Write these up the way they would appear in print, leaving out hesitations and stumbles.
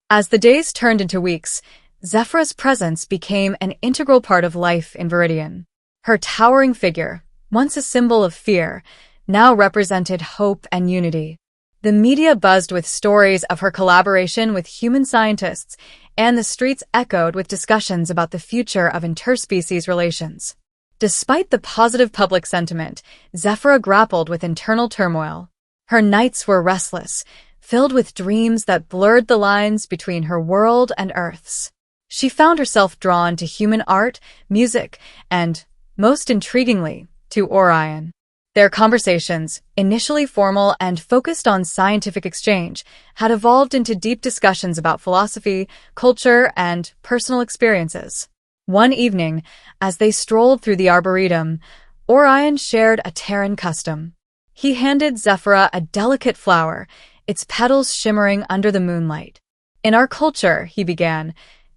As the days turned into weeks, Zephyra's presence became an integral part of life in Viridian. Her towering figure, once a symbol of fear, now represented hope and unity. The media buzzed with stories of her collaboration with human scientists, and the streets echoed with discussions about the future of interspecies relations. Despite the positive public sentiment, Zephyra grappled with internal turmoil. Her nights were restless, filled with dreams that blurred the lines between her world and Earth's. She found herself drawn to human art, music, and, most intriguingly, to Orion. Their conversations, initially formal and focused on scientific exchange, had evolved into deep discussions about philosophy, culture, and personal experiences. One evening, as they strolled through the Arboretum, Orion shared a Terran custom. He handed Zephyra a delicate flower, its petals shimmering under the moonlight. "In our culture," he began,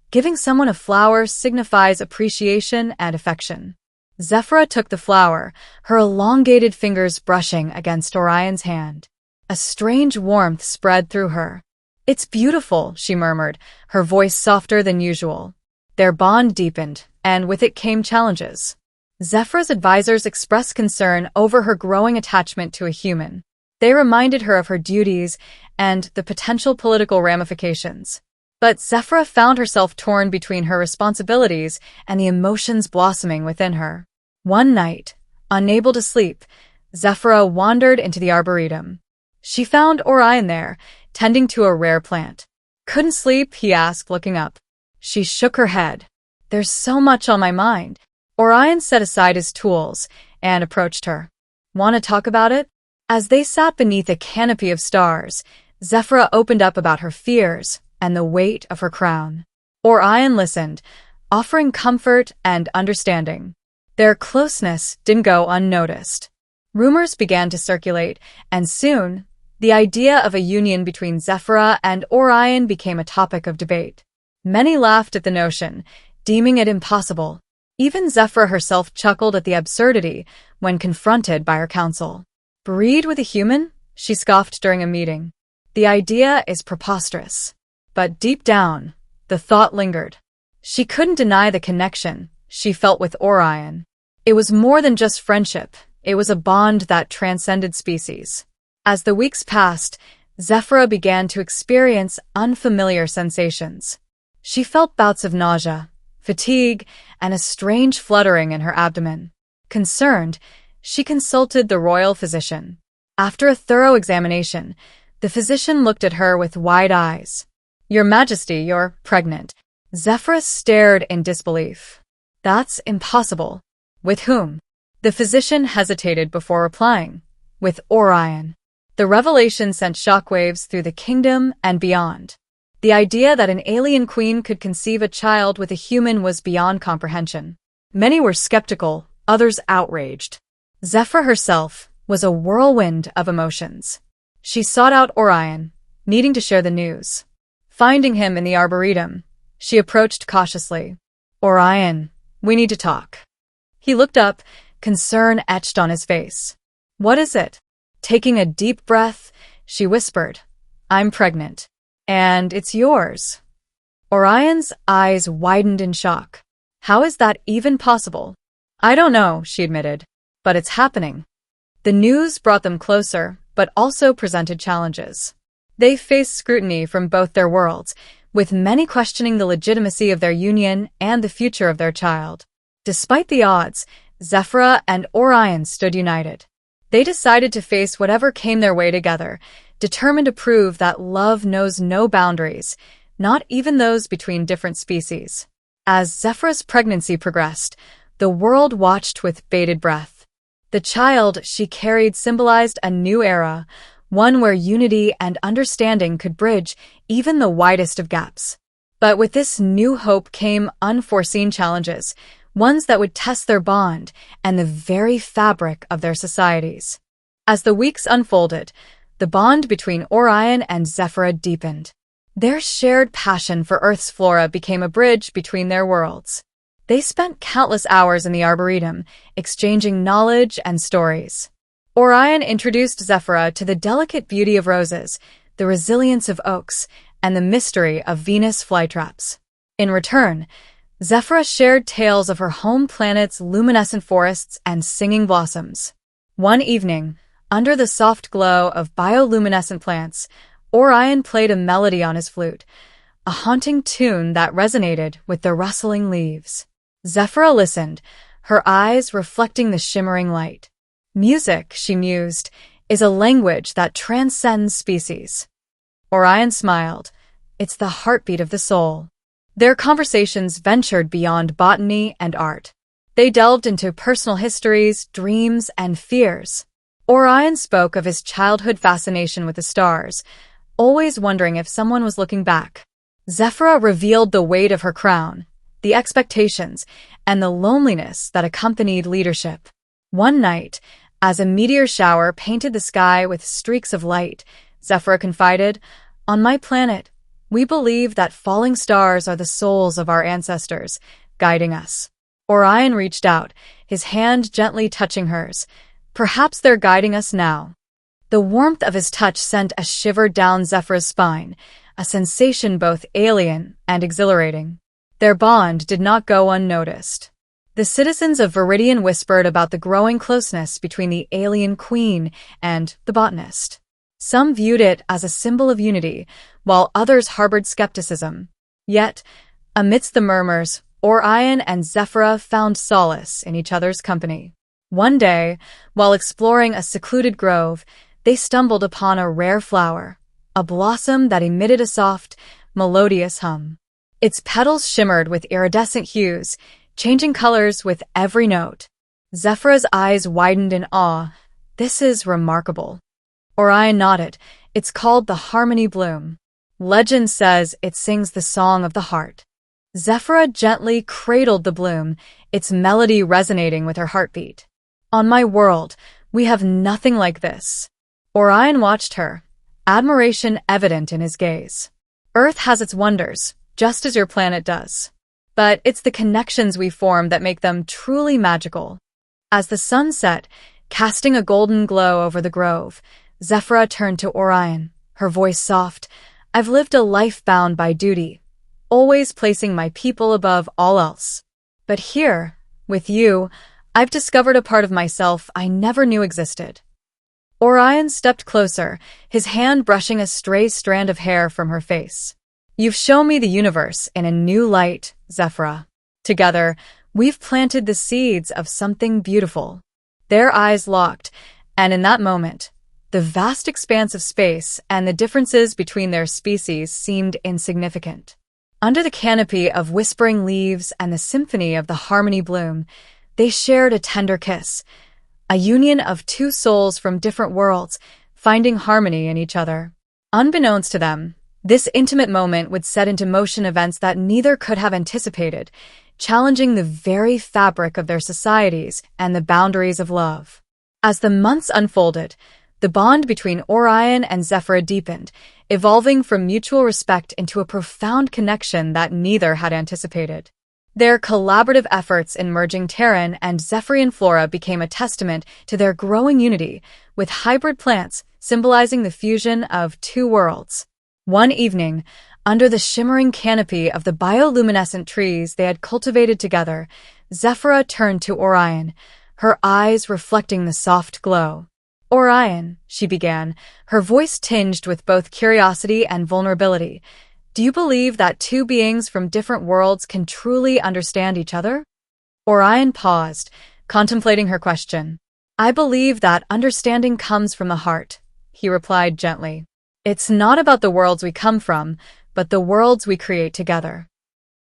"giving someone a flower signifies appreciation and affection." Zephyra took the flower, her elongated fingers brushing against Orion's hand. A strange warmth spread through her. "It's beautiful," she murmured, her voice softer than usual. Their bond deepened, and with it came challenges. Zephyra's advisors expressed concern over her growing attachment to a human. They reminded her of her duties and the potential political ramifications. But Zephyra found herself torn between her responsibilities and the emotions blossoming within her. One night, unable to sleep, Zephyra wandered into the Arboretum. She found Orion there, tending to a rare plant. "Couldn't sleep?" he asked, looking up. She shook her head. "There's so much on my mind." Orion set aside his tools and approached her. "Want to talk about it?" As they sat beneath a canopy of stars, Zephyra opened up about her fears and the weight of her crown. Orion listened, offering comfort and understanding. Their closeness didn't go unnoticed. Rumors began to circulate, and soon, the idea of a union between Zephyra and Orion became a topic of debate. Many laughed at the notion, deeming it impossible. Even Zephyra herself chuckled at the absurdity when confronted by her council. "Breed with a human?" she scoffed during a meeting. "The idea is preposterous." But deep down, the thought lingered. She couldn't deny the connection she felt with Orion. It was more than just friendship, it was a bond that transcended species. As the weeks passed, Zephyra began to experience unfamiliar sensations. She felt bouts of nausea, fatigue, and a strange fluttering in her abdomen. Concerned, she consulted the royal physician. After a thorough examination, the physician looked at her with wide eyes. "Your Majesty, you're pregnant." Zephyra stared in disbelief. "That's impossible." "With whom?" The physician hesitated before replying. "With Orion." The revelation sent shockwaves through the kingdom and beyond. The idea that an alien queen could conceive a child with a human was beyond comprehension. Many were skeptical, others outraged. Zephyra herself was a whirlwind of emotions. She sought out Orion, needing to share the news. Finding him in the Arboretum, she approached cautiously. "Orion, we need to talk." He looked up, concern etched on his face. "What is it?" Taking a deep breath, she whispered, "I'm pregnant. And it's yours." Orion's eyes widened in shock. "How is that even possible?" "I don't know," she admitted, "but it's happening." The news brought them closer, but also presented challenges. They faced scrutiny from both their worlds, with many questioning the legitimacy of their union and the future of their child. Despite the odds, Zephyra and Orion stood united. They decided to face whatever came their way together, determined to prove that love knows no boundaries, not even those between different species. As Zephyra's pregnancy progressed, the world watched with bated breath. The child she carried symbolized a new era, one where unity and understanding could bridge even the widest of gaps. But with this new hope came unforeseen challenges, ones that would test their bond and the very fabric of their societies. As the weeks unfolded, the bond between Orion and Zephyra deepened. Their shared passion for Earth's flora became a bridge between their worlds. They spent countless hours in the Arboretum, exchanging knowledge and stories. Orion introduced Zephyra to the delicate beauty of roses, the resilience of oaks, and the mystery of Venus flytraps. In return, Zephyra shared tales of her home planet's luminescent forests and singing blossoms. One evening, under the soft glow of bioluminescent plants, Orion played a melody on his flute, a haunting tune that resonated with the rustling leaves. Zephyra listened, her eyes reflecting the shimmering light. Music, she mused, is a language that transcends species. Orion smiled. It's the heartbeat of the soul. Their conversations ventured beyond botany and art. They delved into personal histories, dreams, and fears. Orion spoke of his childhood fascination with the stars, always wondering if someone was looking back. Zephyra revealed the weight of her crown, the expectations, and the loneliness that accompanied leadership. One night, as a meteor shower painted the sky with streaks of light, Zephyra confided, "On my planet, we believe that falling stars are the souls of our ancestors, guiding us." Orion reached out, his hand gently touching hers. "Perhaps they're guiding us now." The warmth of his touch sent a shiver down Zephyra's spine, a sensation both alien and exhilarating. Their bond did not go unnoticed. The citizens of Viridian whispered about the growing closeness between the alien queen and the botanist. Some viewed it as a symbol of unity, while others harbored skepticism. Yet, amidst the murmurs, Orion and Zephyra found solace in each other's company. One day, while exploring a secluded grove, they stumbled upon a rare flower, a blossom that emitted a soft, melodious hum. Its petals shimmered with iridescent hues, changing colors with every note. Zephyra's eyes widened in awe. "This is remarkable." Orion nodded. "It's called the Harmony Bloom. Legend says it sings the song of the heart." Zephyra gently cradled the bloom, its melody resonating with her heartbeat. "On my world, we have nothing like this." Orion watched her, admiration evident in his gaze. "Earth has its wonders, just as your planet does. But it's the connections we form that make them truly magical." As the sun set, casting a golden glow over the grove, Zephyra turned to Orion, her voice soft. "I've lived a life bound by duty, always placing my people above all else. But here, with you, I've discovered a part of myself I never knew existed." Orion stepped closer, his hand brushing a stray strand of hair from her face. "You've shown me the universe in a new light, Zephyra. Together, we've planted the seeds of something beautiful." Their eyes locked, and in that moment, the vast expanse of space and the differences between their species seemed insignificant. Under the canopy of whispering leaves and the symphony of the harmony bloom, they shared a tender kiss, a union of two souls from different worlds, finding harmony in each other. Unbeknownst to them, this intimate moment would set into motion events that neither could have anticipated, challenging the very fabric of their societies and the boundaries of love. As the months unfolded, the bond between Orion and Zephyra deepened, evolving from mutual respect into a profound connection that neither had anticipated. Their collaborative efforts in merging Terran and Zephyrian flora became a testament to their growing unity, with hybrid plants symbolizing the fusion of two worlds. One evening, under the shimmering canopy of the bioluminescent trees they had cultivated together, Zephyra turned to Orion, her eyes reflecting the soft glow. "Orion," she began, her voice tinged with both curiosity and vulnerability, "do you believe that two beings from different worlds can truly understand each other?" Orion paused, contemplating her question. "I believe that understanding comes from the heart," he replied gently. "It's not about the worlds we come from, but the worlds we create together."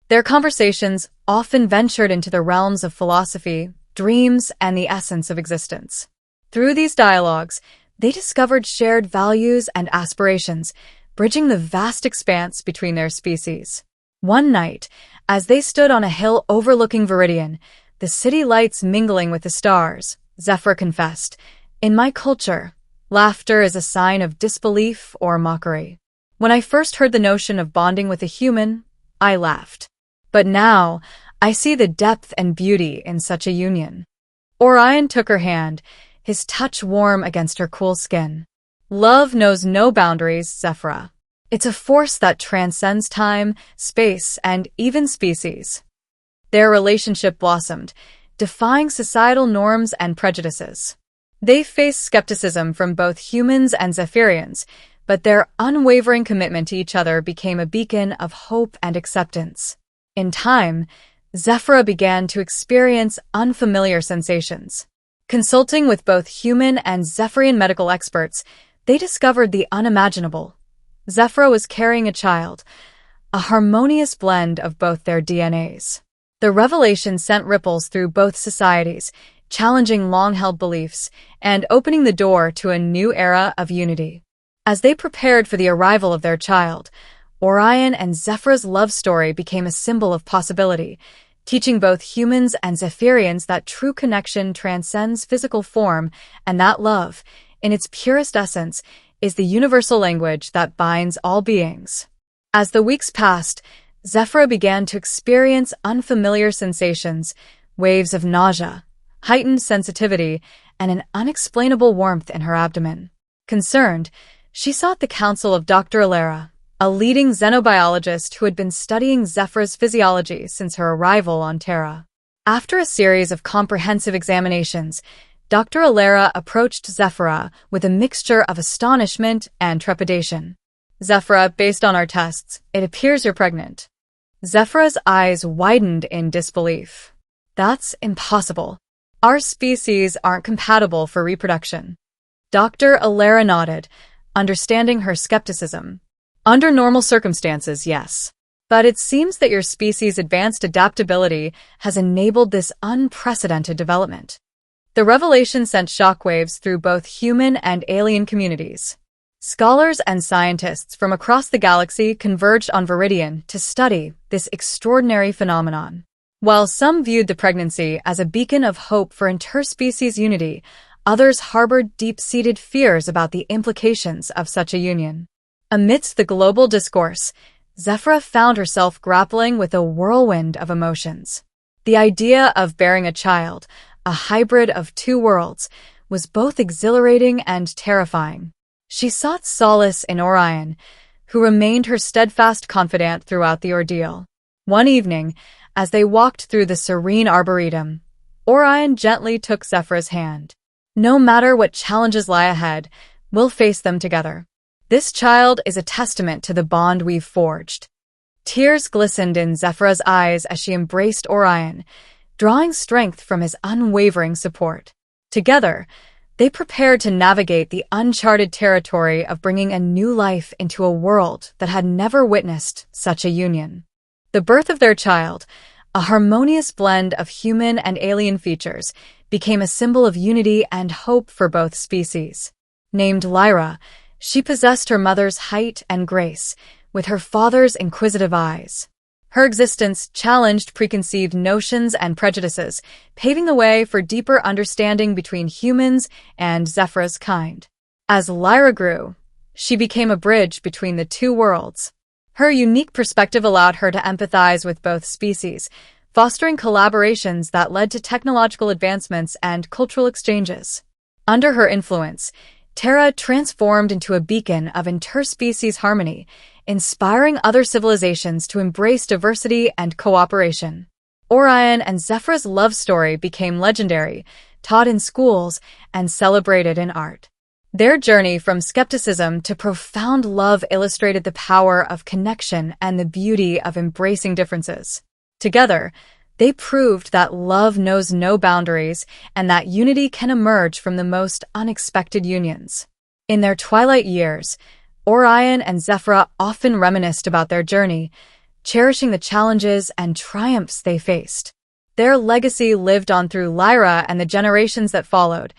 Their conversations often ventured into the realms of philosophy, dreams, and the essence of existence. Through these dialogues, they discovered shared values and aspirations, bridging the vast expanse between their species. One night, as they stood on a hill overlooking Viridian, the city lights mingling with the stars, Zephyra confessed, "In my culture, laughter is a sign of disbelief or mockery. When I first heard the notion of bonding with a human, I laughed. But now, I see the depth and beauty in such a union." Orion took her hand, his touch warm against her cool skin. "Love knows no boundaries, Zephyra. It's a force that transcends time, space, and even species. Their relationship blossomed, defying societal norms and prejudices. They faced skepticism from both humans and Zephyrians, but their unwavering commitment to each other became a beacon of hope and acceptance. In time, Zephyra began to experience unfamiliar sensations. Consulting with both human and Zephyrian medical experts, they discovered the unimaginable. Zephyra was carrying a child, a harmonious blend of both their DNAs. The revelation sent ripples through both societies, challenging long-held beliefs and opening the door to a new era of unity. As they prepared for the arrival of their child, Orion and Zephyra's love story became a symbol of possibility, teaching both humans and Zephyrians that true connection transcends physical form and that love, in its purest essence, is the universal language that binds all beings. As the weeks passed, Zephyra began to experience unfamiliar sensations, waves of nausea, heightened sensitivity, and an unexplainable warmth in her abdomen. Concerned, she sought the counsel of Dr. Alara, a leading xenobiologist who had been studying Zephyra's physiology since her arrival on Terra. After a series of comprehensive examinations, Dr. Alara approached Zephyra with a mixture of astonishment and trepidation. "Zephyra, based on our tests, it appears you're pregnant." Zephyra's eyes widened in disbelief. "That's impossible. Our species aren't compatible for reproduction." Dr. Alara nodded, understanding her skepticism. "Under normal circumstances, yes. But it seems that your species' advanced adaptability has enabled this unprecedented development." The revelation sent shockwaves through both human and alien communities. Scholars and scientists from across the galaxy converged on Viridian to study this extraordinary phenomenon. While some viewed the pregnancy as a beacon of hope for interspecies unity, others harbored deep-seated fears about the implications of such a union. Amidst the global discourse, Zephyra found herself grappling with a whirlwind of emotions. The idea of bearing a child, a hybrid of two worlds, was both exhilarating and terrifying. She sought solace in Orion, who remained her steadfast confidant throughout the ordeal. One evening, as they walked through the serene arboretum, Orion gently took Zephyra's hand. "No matter what challenges lie ahead, we'll face them together. This child is a testament to the bond we've forged." Tears glistened in Zephyra's eyes as she embraced Orion, drawing strength from his unwavering support. Together, they prepared to navigate the uncharted territory of bringing a new life into a world that had never witnessed such a union. The birth of their child, a harmonious blend of human and alien features, became a symbol of unity and hope for both species. Named Lyra, she possessed her mother's height and grace, with her father's inquisitive eyes. Her existence challenged preconceived notions and prejudices, paving the way for deeper understanding between humans and Zephyra's kind. As Lyra grew, she became a bridge between the two worlds. Her unique perspective allowed her to empathize with both species, fostering collaborations that led to technological advancements and cultural exchanges. Under her influence, Terra transformed into a beacon of interspecies harmony, inspiring other civilizations to embrace diversity and cooperation. Orion and Zephyra's love story became legendary, taught in schools, and celebrated in art. Their journey from skepticism to profound love illustrated the power of connection and the beauty of embracing differences. Together, they proved that love knows no boundaries and that unity can emerge from the most unexpected unions. In their twilight years, Orion and Zephyra often reminisced about their journey, cherishing the challenges and triumphs they faced. Their legacy lived on through Lyra and the generations that followed,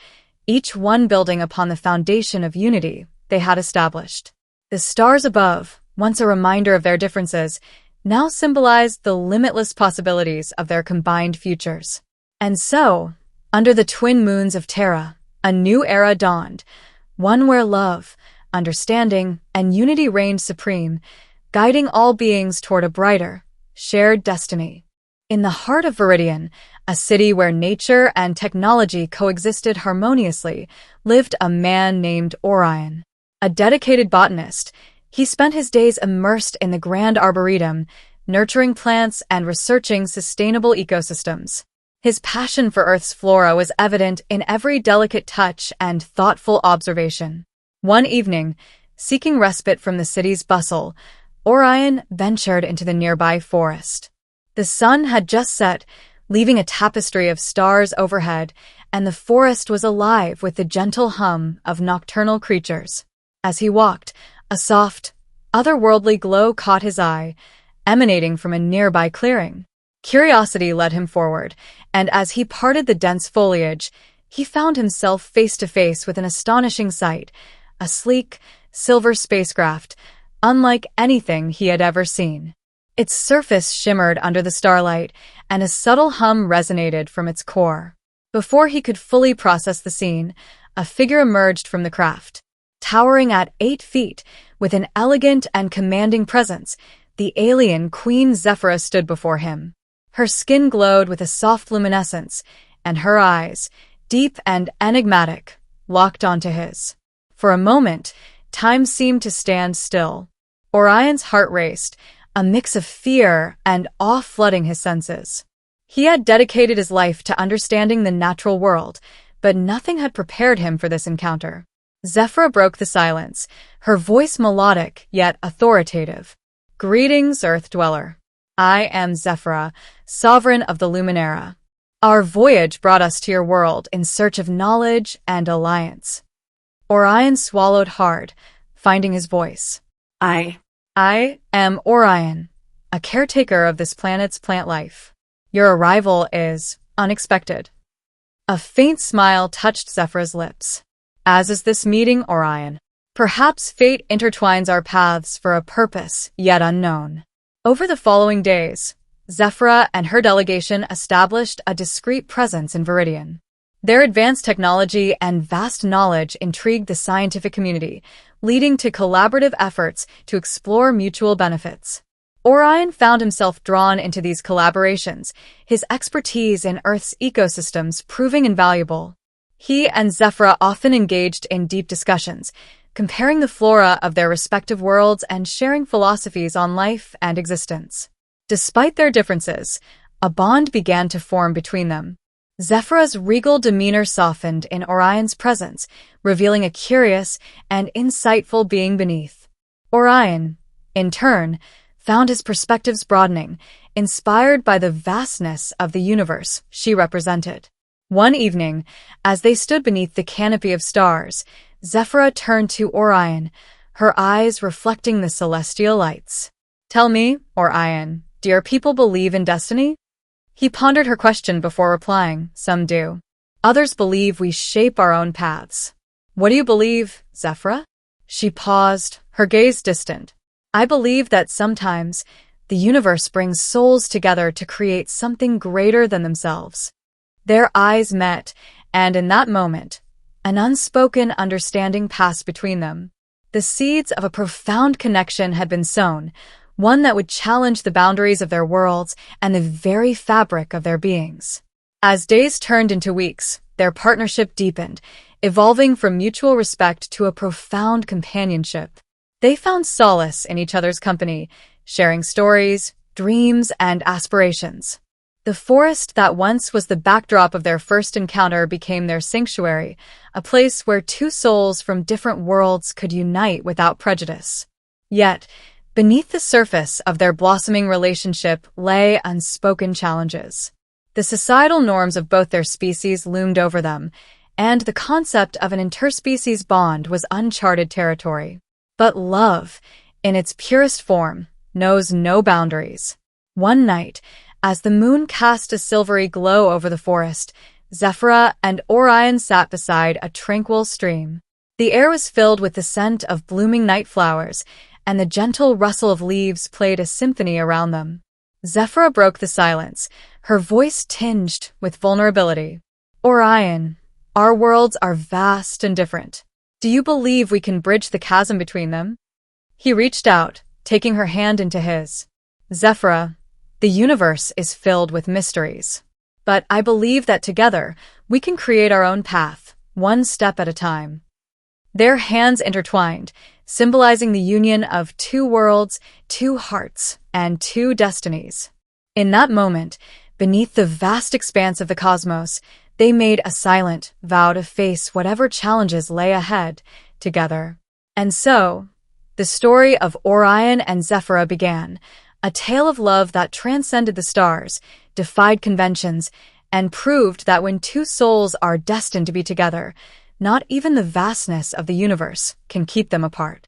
each one building upon the foundation of unity they had established. The stars above, once a reminder of their differences, now symbolized the limitless possibilities of their combined futures. And so, under the twin moons of Terra, a new era dawned, one where love, understanding, and unity reigned supreme, guiding all beings toward a brighter, shared destiny. In the heart of Viridian, a city where nature and technology coexisted harmoniously, lived a man named Orion. A dedicated botanist, He spent his days immersed in the Grand Arboretum, nurturing plants and researching sustainable ecosystems. His passion for Earth's flora was evident in every delicate touch and thoughtful observation. One evening, seeking respite from the city's bustle, Orion ventured into the nearby forest. The sun had just set, leaving a tapestry of stars overhead, and the forest was alive with the gentle hum of nocturnal creatures. As he walked, a soft, otherworldly glow caught his eye, emanating from a nearby clearing. Curiosity led him forward, and as he parted the dense foliage, he found himself face to face with an astonishing sight, a sleek, silver spacecraft, unlike anything he had ever seen. Its surface shimmered under the starlight, and a subtle hum resonated from its core. Before he could fully process the scene, a figure emerged from the craft. Towering at 8 feet, with an elegant and commanding presence, the alien Queen Zephyra stood before him. Her skin glowed with a soft luminescence, and her eyes, deep and enigmatic, locked onto his. For a moment, time seemed to stand still. Orion's heart raced, a mix of fear and awe flooding his senses. He had dedicated his life to understanding the natural world, but nothing had prepared him for this encounter. Zephyra broke the silence, her voice melodic yet authoritative. "Greetings, Earth Dweller. I am Zephyra, sovereign of the Luminera. Our voyage brought us to your world in search of knowledge and alliance." Orion swallowed hard, finding his voice. I am Orion, a caretaker of this planet's plant life. Your arrival is unexpected. A faint smile touched Zephyra's lips. As is this meeting, Orion. Perhaps fate intertwines our paths for a purpose yet unknown. Over the following days, Zephyra and her delegation established a discreet presence in Viridian. Their advanced technology and vast knowledge intrigued the scientific community, leading to collaborative efforts to explore mutual benefits. Orion found himself drawn into these collaborations, his expertise in Earth's ecosystems proving invaluable. He and Zephyra often engaged in deep discussions, comparing the flora of their respective worlds and sharing philosophies on life and existence. Despite their differences, a bond began to form between them. Zephyra's regal demeanor softened in Orion's presence, revealing a curious and insightful being beneath. Orion, in turn, found his perspectives broadening, inspired by the vastness of the universe she represented. One evening, as they stood beneath the canopy of stars, Zephyra turned to Orion, her eyes reflecting the celestial lights. "Tell me, Orion, do your people believe in destiny?" He pondered her question before replying. "Some do. Others believe we shape our own paths." "What do you believe, Zephyra?" She paused, her gaze distant. "I believe that sometimes the universe brings souls together to create something greater than themselves." Their eyes met, and in that moment, an unspoken understanding passed between them. The seeds of a profound connection had been sown, one that would challenge the boundaries of their worlds and the very fabric of their beings. As days turned into weeks, their partnership deepened, evolving from mutual respect to a profound companionship. They found solace in each other's company, sharing stories, dreams, and aspirations. The forest that once was the backdrop of their first encounter became their sanctuary, a place where two souls from different worlds could unite without prejudice. Yet, beneath the surface of their blossoming relationship lay unspoken challenges. The societal norms of both their species loomed over them, and the concept of an interspecies bond was uncharted territory. But love, in its purest form, knows no boundaries. One night, as the moon cast a silvery glow over the forest, Zephyra and Orion sat beside a tranquil stream. The air was filled with the scent of blooming night flowers, and the gentle rustle of leaves played a symphony around them. Zephyra broke the silence, her voice tinged with vulnerability. "Orion, our worlds are vast and different. Do you believe we can bridge the chasm between them?" He reached out, taking her hand into his. "Zephyra, the universe is filled with mysteries. But I believe that together, we can create our own path, one step at a time." Their hands intertwined, symbolizing the union of two worlds, two hearts, and two destinies. In that moment, beneath the vast expanse of the cosmos, they made a silent vow to face whatever challenges lay ahead together. And so, the story of Orion and Zephyra began, a tale of love that transcended the stars, defied conventions, and proved that when two souls are destined to be together, not even the vastness of the universe can keep them apart.